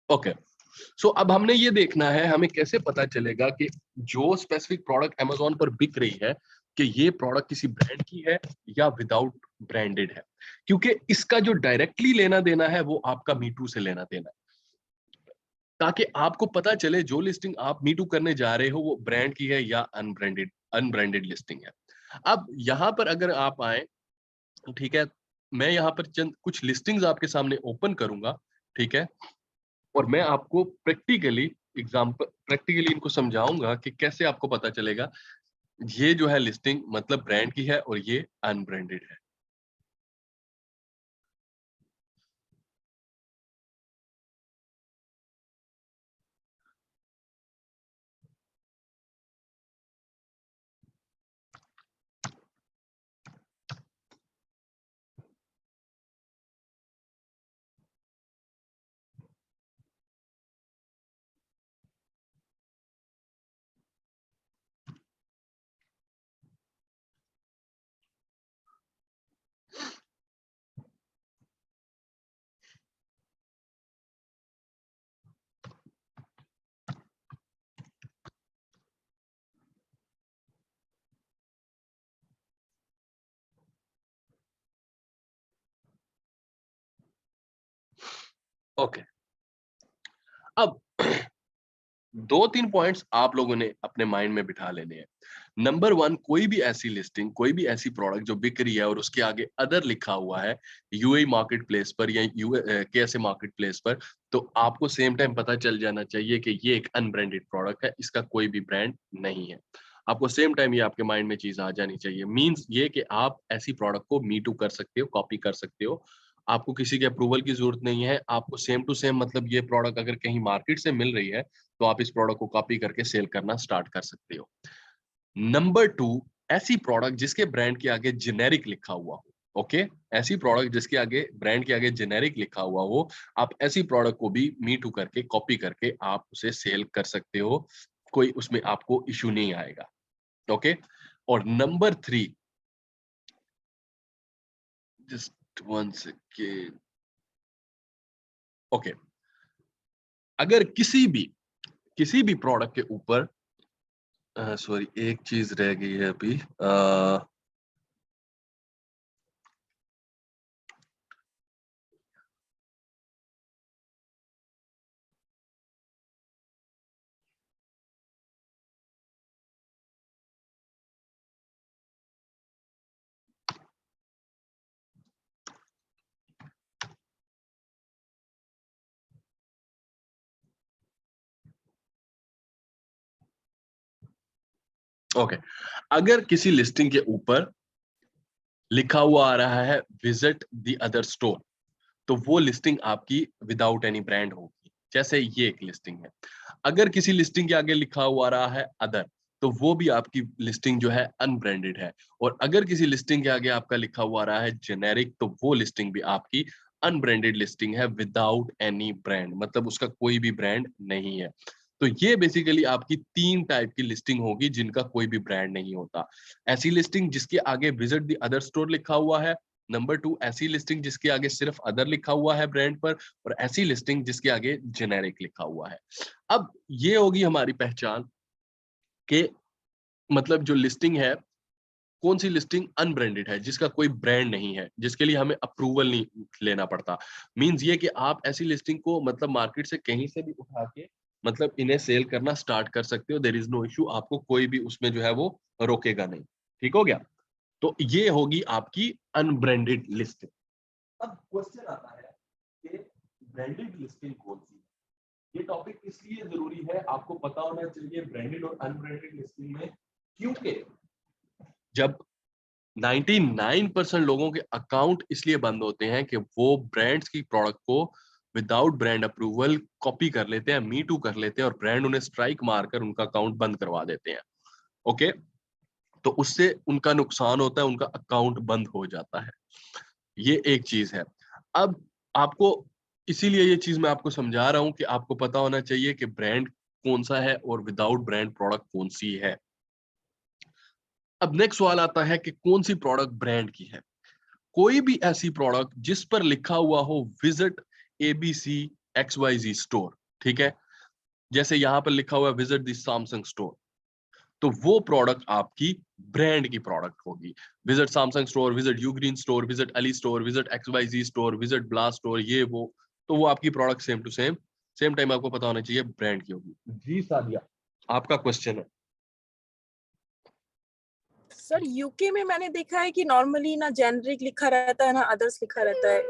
Okay, सो अब हमने ये देखना है, हमें कैसे पता चलेगा कि जो स्पेसिफिक प्रोडक्ट अमेजोन पर बिक रही है कि ये प्रोडक्ट किसी ब्रांड की है या विदाउट ब्रांडेड है। क्योंकि इसका जो डायरेक्टली लेना देना है वो आपका मीटू से लेना देना है, ताकि आपको पता चले जो लिस्टिंग आप मीटू करने जा रहे हो वो ब्रांड की है या अनब्रांडेड अनब्रांडेड लिस्टिंग है। अब यहाँ पर अगर आप आए, ठीक है, मैं यहाँ पर चंद कुछ लिस्टिंग्स आपके सामने ओपन करूंगा, ठीक है, और मैं आपको प्रैक्टिकली इनको समझाऊंगा कि कैसे आपको पता चलेगा ये जो है लिस्टिंग मतलब ब्रांड की है और ये अनब्रांडेड है। ओके, अब दो तीन पॉइंट्स आप लोगों ने अपने माइंड में बिठा लेने हैं। नंबर वन, कोई भी ऐसी लिस्टिंग, कोई भी ऐसी प्रोडक्ट जो बिक रही है और उसके आगे अदर लिखा हुआ है यूएई मार्केट प्लेस पर या केएसए मार्केट प्लेस पर, तो आपको सेम टाइम पता चल जाना चाहिए कि ये एक अनब्रांडेड प्रोडक्ट है, इसका कोई भी ब्रांड नहीं है। आपको सेम टाइम ये आपके माइंड में चीज आ जानी चाहिए। मींस ये कि आप ऐसी प्रोडक्ट को मी टू कर सकते हो, कॉपी कर सकते हो, आपको किसी के अप्रूवल की जरूरत नहीं है। आपको सेम टू सेम, मतलब ये प्रोडक्ट अगर कहीं मार्केट से मिल रही है तो आप इस प्रोडक्ट को कॉपी करके सेल करना स्टार्ट कर सकते हो। नंबर टू, ऐसी प्रोडक्ट जिसके ब्रांड के आगे जेनेरिक लिखा हुआ हो। ओके, ऐसी प्रोडक्ट जिसके आगे ब्रांड के आगे जेनेरिक लिखा हुआ हो, आप ऐसी प्रोडक्ट को भी मी टू करके कॉपी करके आप उसे सेल कर सकते हो, कोई उसमें आपको इशू नहीं आएगा। ओके, और number three, just one second. Okay, अगर किसी भी प्रोडक्ट के ऊपर, सॉरी एक चीज रह गई है अभी। ओके, अगर किसी लिस्टिंग के ऊपर लिखा हुआ आ रहा है विजिट द अदर स्टोर, तो वो लिस्टिंग आपकी विदाउट एनी ब्रांड होगी। जैसे ये एक लिस्टिंग है, अगर किसी लिस्टिंग के आगे लिखा हुआ आ रहा है अदर, तो वो भी आपकी लिस्टिंग जो है अनब्रांडेड है। और अगर किसी लिस्टिंग के आगे आपका लिखा हुआ आ रहा है जेनेरिक, तो वो लिस्टिंग भी आपकी अनब्रांडेड लिस्टिंग है विदाउट एनी ब्रांड, मतलब उसका कोई भी ब्रांड नहीं है। तो ये बेसिकली आपकी तीन टाइप की लिस्टिंग होगी जिनका कोई भी ब्रांड नहीं होता। ऐसी लिस्टिंग जिसके आगे विजिट द अदर स्टोर लिखा हुआ है। नंबर टू, ऐसी लिस्टिंग जिसके आगे सिर्फ अदर लिखा हुआ है ब्रांड पर। और ऐसी लिस्टिंग जिसके आगे जेनेरिक लिखा हुआ है। अब ये होगी हमारी पहचान कि मतलब जो लिस्टिंग है, कौन सी लिस्टिंग अनब्रांडेड है, जिसका कोई ब्रांड नहीं है, जिसके लिए हमें अप्रूवल नहीं लेना पड़ता। मींस ये कि आप ऐसी लिस्टिंग को मतलब मार्केट से कहीं से भी उठा के मतलब इन्हें सेल करना स्टार्ट कर सकते हो, देयर इज नो इशू, आपको कोई भी उसमें जो है वो रोकेगा नहीं। ठीक हो गया? तो ये होगी आपकी अनब्रांडेड लिस्टिंग। अब क्वेश्चन आता है कि ब्रांडेड लिस्टिंग कौन सी है। ये टॉपिक इसलिए जरूरी है, आपको पता होना चाहिए ब्रांडेड और अनब्रांडेड लिस्टिंग में, क्योंकि जब 99% लोगों के अकाउंट इसलिए बंद होते हैं कि वो ब्रांड्स की प्रोडक्ट को विदाउट ब्रांड अप्रूवल कॉपी कर लेते हैं, मी टू कर लेते हैं, और ब्रांड उन्हें स्ट्राइक मारकर उनका अकाउंट बंद करवा देते हैं। ओके, तो उससे उनका नुकसान होता है, उनका अकाउंट बंद हो जाता है। ये एक चीज है। अब आपको, इसीलिए ये चीज मैं आपको समझा रहा हूं कि आपको पता होना चाहिए कि ब्रांड कौन सा है और विदाउट ब्रांड प्रोडक्ट कौन सी है। अब नेक्स्ट सवाल आता है कि कौन सी प्रोडक्ट ब्रांड की है। कोई भी ऐसी प्रोडक्ट जिस पर लिखा हुआ हो विजिट एबीसी XYZ स्टोर, ठीक है, जैसे यहाँ पर लिखा हुआ है विजिट द सैमसंग स्टोर, तो वो प्रोडक्ट आपकी ब्रांड की प्रोडक्ट होगी। Visit Samsung store, visit Ugreen store, visit Ali store, visit XYZ store, visit blast store, ये वो, तो वो आपकी product same to same, same time आपको पता होना चाहिए ब्रांड की होगी। जी सादिया, आपका क्वेश्चन है। सर यूके में मैंने देखा है कि नॉर्मली ना जेनरिक लिखा रहता है ना अदर्स लिखा रहता है,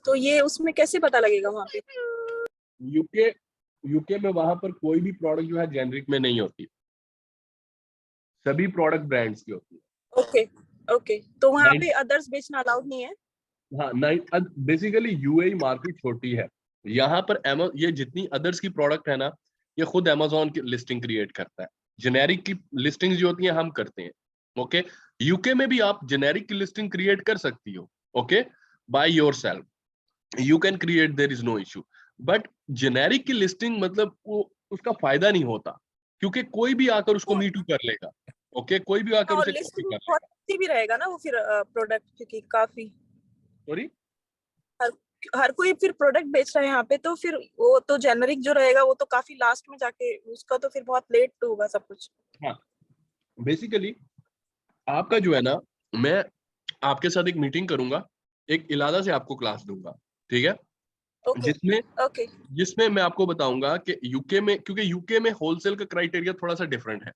तो ये उसमें कैसे पता लगेगा वहाँ पे? यूके यूके में वहां पर कोई भी प्रोडक्ट जो है जेनरिक में नहीं होती, सभी प्रोडक्ट ब्रांड्स की होती है। ओके ओके, तो वहाँ Nine- पे अदर्स बेचना अलाउड नहीं है? हाँ, बेसिकली यूएई मार्केट छोटी है, यहाँ पर ये जितनी अदर्स की प्रोडक्ट है ना, ये खुद अमेजोन की लिस्टिंग क्रिएट करता है। जेनेरिक की लिस्टिंग जो होती है हम करते हैं, ओके। यूके में भी आप जेनेरिक की लिस्टिंग क्रिएट कर सकती हो, okay, by yourself, you can create, there is no issue. But generic की लिस्टिंग मतलब वो उसका फायदा नहीं होता, क्योंकि कोई भी आकर उसको मीटू कर लेगा, ओके, कोई भी आकर और उसे कॉपी लिस्टिंग कर बहुत लेगा। अच्छी भी रहेगा ना वो फिर प्रोडक्ट, क्योंकि काफी सॉरी, हर हर कोई फिर प्रोडक्ट बेच रहा है यहाँ पे, तो फिर वो तो जेनरिक जो रहेगा वो तो काफी लास्ट में जाके उसका तो फिर बहुत लेट होगा सब कुछ। हाँ, बेसिकली आपका जो है ना, मैं आपके साथ एक मीटिंग करूंगा, एक इलादा से आपको क्लास दूंगा, ठीक है, ओके जिसमें ओके। जिसमें मैं आपको बताऊंगा कि यूके में, क्योंकि यूके में होलसेल का क्राइटेरिया थोड़ा सा डिफरेंट है,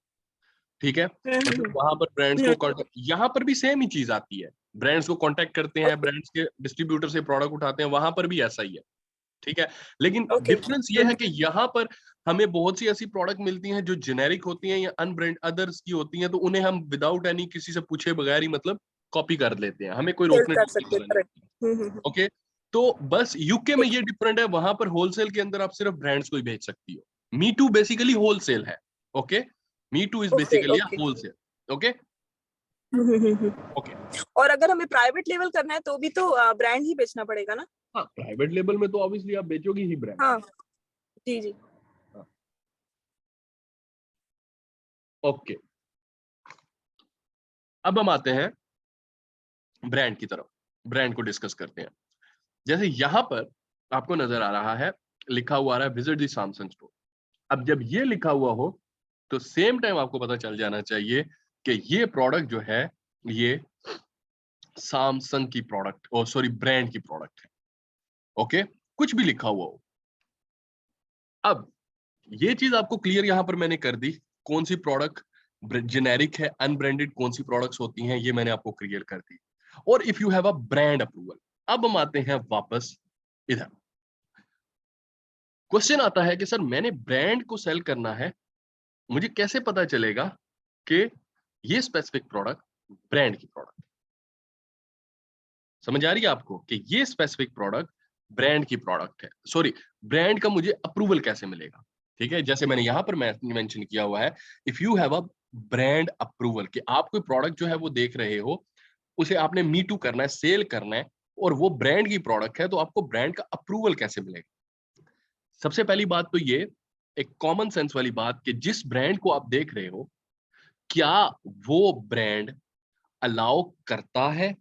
ठीक है, मतलब वहां पर ब्रांड्स को कांटेक्ट, यहाँ पर भी सेम ही चीज आती है, ब्रांड्स को कांटेक्ट करते हैं, ओके ब्रांड्स के डिस्ट्रीब्यूटर से प्रोडक्ट उठाते हैं, वहां पर भी ऐसा ही है, ठीक है। लेकिन ओके। डिफरेंस ये है कि यहाँ पर हमें बहुत सी ऐसी प्रोडक्ट मिलती हैं जो जेनेरिक होती हैं या अनब्रांड अदर्स की होती हैं, तो उन्हें हम विदाउट एनी किसी से पूछे बगैर ही मतलब कॉपी कर लेते हैं, हमें कोई सेल रोकने कर टोकने सकते हैं, वाला नहीं। करेक्ट। ओके, तो बस यूके में ठीक। ये डिफरेंट है, वहां पर होलसेल के अंदर आप सिर्फ ब्रांड्स को ही बेच सकती हो। मी टू बेसिकली होलसेल है, okay, me two is okay basically okay. Wholesale, okay okay. और अगर हमें प्राइवेट लेवल करना है तो भी तो ब्रांड ही बेचना पड़ेगा ना? हाँ, प्राइवेट लेवल में तो ऑब्वियसली आप बेचोगे ही ब्रांड। हाँ जी जी। ओके, अब हम आते हैं ब्रांड की तरफ, ब्रांड को डिस्कस करते हैं। जैसे यहां पर आपको नजर आ रहा है, लिखा हुआ आ रहा है विजिट दी सैमसंग स्टोर। अब जब ये लिखा हुआ हो तो सेम टाइम आपको पता चल जाना चाहिए कि ये प्रोडक्ट जो है ये सैमसंग की प्रोडक्ट, और सॉरी ब्रांड की प्रोडक्ट है, ओके, कुछ भी लिखा हुआ हो। अब ये चीज आपको क्लियर यहां पर मैंने कर दी, कौन सी प्रोडक्ट जेनेरिक है, अनब्रांडेड कौन सी प्रोडक्ट्स होती हैं, ये मैंने आपको क्लियर कर दी। और if you have a brand approval, अब हम आते हैं वापस इधर। क्वेश्चन आता है कि सर मैंने ब्रांड को सेल करना है, मुझे कैसे पता चलेगा कि ये स्पेसिफिक प्रोडक्ट ब्रांड की प्रोडक्ट, समझ आ रही है आपको कि ये स्पेसिफिक प्रोडक्ट ब्रांड की प्रोडक्ट है, सॉरी ब्रांड का मुझे अप्रूवल कैसे मिलेगा? ठीक है, जैसे मैंने यहां पर मेंशन किया हुआ है, if you have a brand approval, कि आप कोई प्रोडक्ट जो है वो देख रहे हो, उसे आपने मी टू करना है, सेल करना है, और वो ब्रांड की प्रोडक्ट है, तो आपको ब्रांड का अप्रूवल कैसे मिलेगा? सबसे पहली बात तो ये, एक कॉमन सेंस वाली बात, कि जिस ब्रांड को आप देख रहे हो, क्या वो ब्रांड अलाउ करता है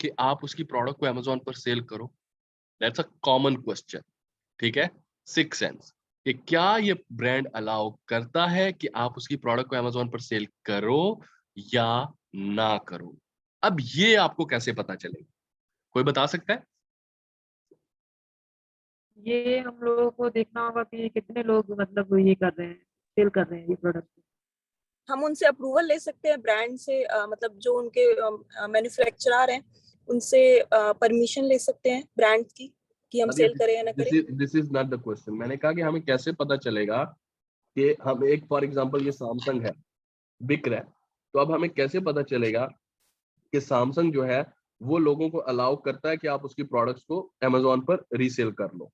कि आप उसकी प्रोडक्ट को अमेजोन पर सेल करो? दैट्स अ कॉमन क्वेश्चन, ठीक है, सिक्स सेंस, कि क्या ये ब्रांड अलाउ करता है कि आप उसकी प्रोडक्ट को अमेजोन पर सेल करो या ना करो? अब ये आपको कैसे पता चलेगा, कोई बता सकता है? ये हम लोगों को देखना होगा कि कितने लोग मतलब ये कर रहे हैं, सेल कर रहे हैं ये प्रोडक्ट। हम उनसे अप्रूवल ले सकते हैं ब्रांड से, मतलब जो उनके मैन्युफैक्चरर हैं उनसे परमिशन ले सकते हैं ब्रांड की कि हम सेल करें या ना करें? This is not the question, मैंने कहा कि हमें कैसे पता चलेगा कि हम, एक फॉर एग्जांपल ये सैमसंग है, बिक रहा है, तो अब हमें कैसे पता चलेगा कि सैमसंग जो है वो लोगों को अलाउ करता है कि आप उसकी प्रोडक्ट्स को अमेजोन पर रीसेल कर लो?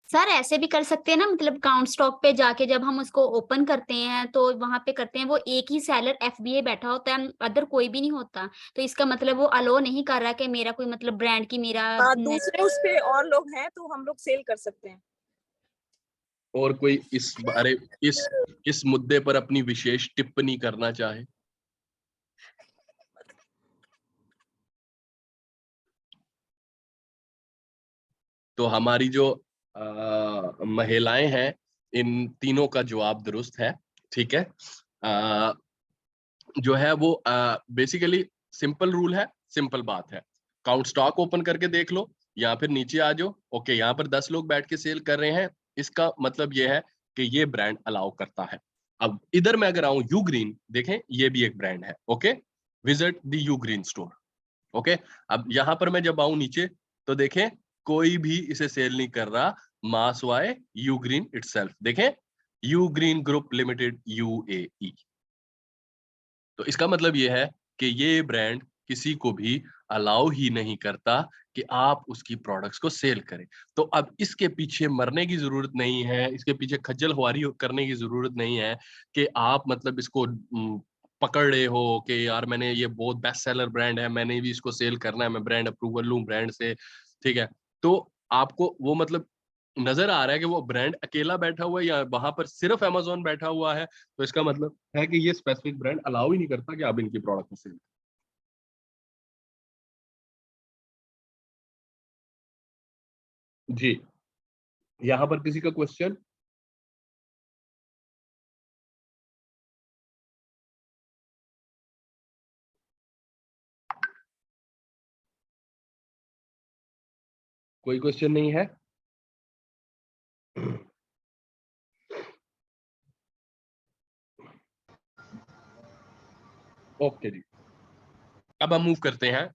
सर ऐसे भी कर सकते हैं ना, मतलब काउंट स्टॉक पे जाके जब हम उसको ओपन करते हैं तो वहां पे करते हैं, वो एक ही सेलर एफबीए बैठा होता है, अदर कोई भी नहीं होता, तो इसका मतलब वो अलो नहीं कर रहा कि मेरा कोई मतलब ब्रांड की मेरा हाँ, दूसरे उस पे और लोग हैं तो हम लोग सेल कर सकते हैं। और कोई इस बारे, इस इस मुद्दे पर अपनी विशेष टिप्पणी करना चाहे? तो हमारी जो महिलाएं हैं, इन तीनों का जवाब दुरुस्त है। ठीक है, जो है वो बेसिकली सिंपल रूल है, सिंपल बात है। काउंट स्टॉक ओपन करके देख लो या फिर नीचे आ जाओ। ओके, यहाँ पर 10 लोग बैठ के सेल कर रहे हैं, इसका मतलब ये है कि ये ब्रांड अलाउ करता है। अब इधर मैं अगर आऊं यू ग्रीन, देखें ये भी एक ब्रांड है। Okay, visit the you green store. Okay, अब यहाँ पर मैं जब आऊं नीचे तो देखें कोई भी इसे सेल नहीं कर रहा, मास वाई यू ग्रीन इटसेल्फ। देखें you green group limited UAE। तो इसका मतलब ये है कि ये ब्रांड किसी को भी अलाउ ही नहीं करता कि आप उसकी प्रोडक्ट्स को सेल करें। तो अब इसके पीछे मरने की जरूरत नहीं है, इसके पीछे खज्जल खुआरी करने की जरूरत नहीं है कि आप मतलब इसको पकड़ रहे हो कि यार मैंने ये बहुत बेस्ट सेलर ब्रांड है, मैंने भी इसको सेल करना है, मैं ब्रांड अप्रूवल लूं ब्रांड से। ठीक है, तो आपको वो मतलब नजर आ रहा है कि वो ब्रांड अकेला बैठा हुआ है या वहां पर सिर्फ अमेजोन बैठा हुआ है, तो इसका मतलब है कि ये स्पेसिफिक ब्रांड अलाउ ही नहीं करता कि आप इनकी प्रोडक्ट को सेल। जी, यहां पर किसी का क्वेश्चन? कोई क्वेश्चन नहीं है? ओके जी, अब हम मूव करते हैं।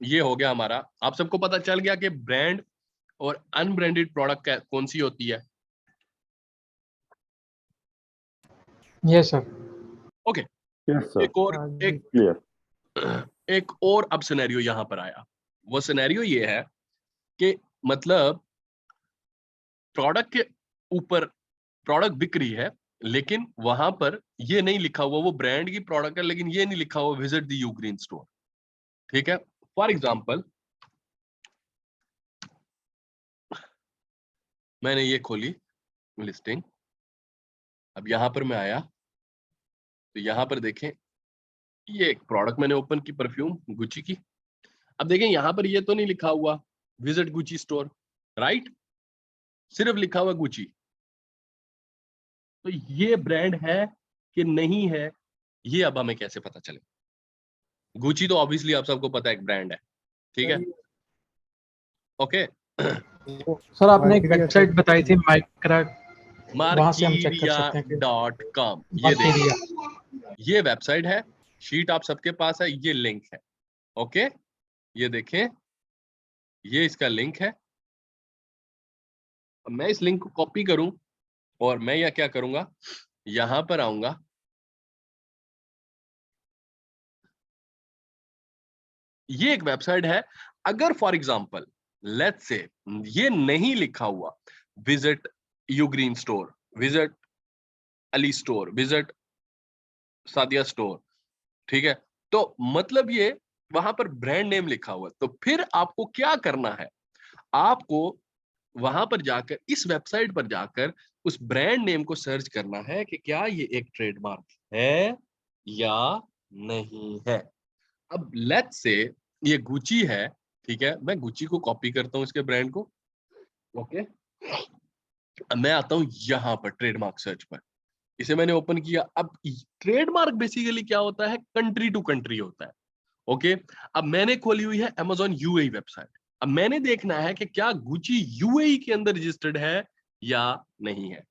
ये हो गया हमारा, आप सबको पता चल गया कि ब्रांड और अनब्रांडेड प्रोडक्ट कौन सी होती है। Yes sir. Okay, yes sir, एक और एक क्लियर। एक और अब सिनेरियो यहां पर आया। वो सिनेरियो ये है कि मतलब प्रोडक्ट के ऊपर प्रोडक्ट बिक रही है, लेकिन वहां पर ये नहीं लिखा हुआ, वो ब्रांड की प्रोडक्ट है लेकिन ये नहीं लिखा हुआ visit the you green store. ठीक है, फॉर एग्जांपल मैंने ये खोली लिस्टिंग, अब यहां पर मैं आया तो यहां पर देखें ये एक प्रोडक्ट मैंने ओपन की, परफ्यूम गुची की। अब देखें यहां पर ये तो नहीं लिखा हुआ विजिट गुची स्टोर, राइट, सिर्फ लिखा हुआ गुची। तो ये ब्रांड है कि नहीं है, ये अब हमें कैसे पता चले? गुची तो ऑब्वियसली आप सबको पता है एक ब्रांड है। ठीक है, ओके। सर आपने एक वेबसाइट बताई थी माइक्रा, वहां से हम चेक कर सकते हैं कि markeria.com, ये देखिए ये वेबसाइट है, शीट आप सबके पास है, ये लिंक है। ओके, ये देखें ये इसका लिंक है। अब मैं इस लिंक को कॉपी करूं और मैं यह क्या करूंगा, यहां पर आऊंगा, ये एक वेबसाइट है। अगर फॉर एग्जांपल लेट्स से ये नहीं लिखा हुआ visit Ugreen store, visit Ali store, visit Sadia store, ठीक है, तो मतलब ये वहां पर ब्रांड नेम लिखा हुआ, तो फिर आपको क्या करना है, आपको वहां पर जाकर इस वेबसाइट पर जाकर उस ब्रांड नेम को सर्च करना है कि क्या ये एक ट्रेडमार्क है या नहीं है। अब लेट्स से ये गुची है, ठीक है, मैं गुची को कॉपी करता हूं इसके ब्रांड को। ओके, अब मैं आता हूं यहां पर ट्रेडमार्क सर्च पर, इसे मैंने ओपन किया। अब ट्रेडमार्क बेसिकली क्या होता है, कंट्री टू कंट्री होता है। ओके, अब मैंने खोली हुई है Amazon UAE वेबसाइट। अब मैंने देखना है कि क्या गुची UAE के अंदर रजिस्टर्ड है या नहीं है।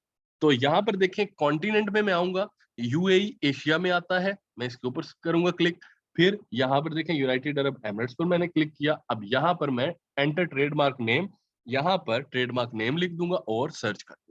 तो यहां पर देखें कॉन्टिनेंट में मैं आऊंगा, UAE एशिया में आता है, मैं इसके ऊपर करूंगा क्लिक। फिर यहां पर देखें यूनाइटेड अरब एमिरेट्स पर मैंने क्लिक किया। अब यहां पर मैं एंटर ट्रेडमार्क नेम, यहां पर ट्रेडमार्क नेम लिख दूंगा और सर्च कर दूंगा।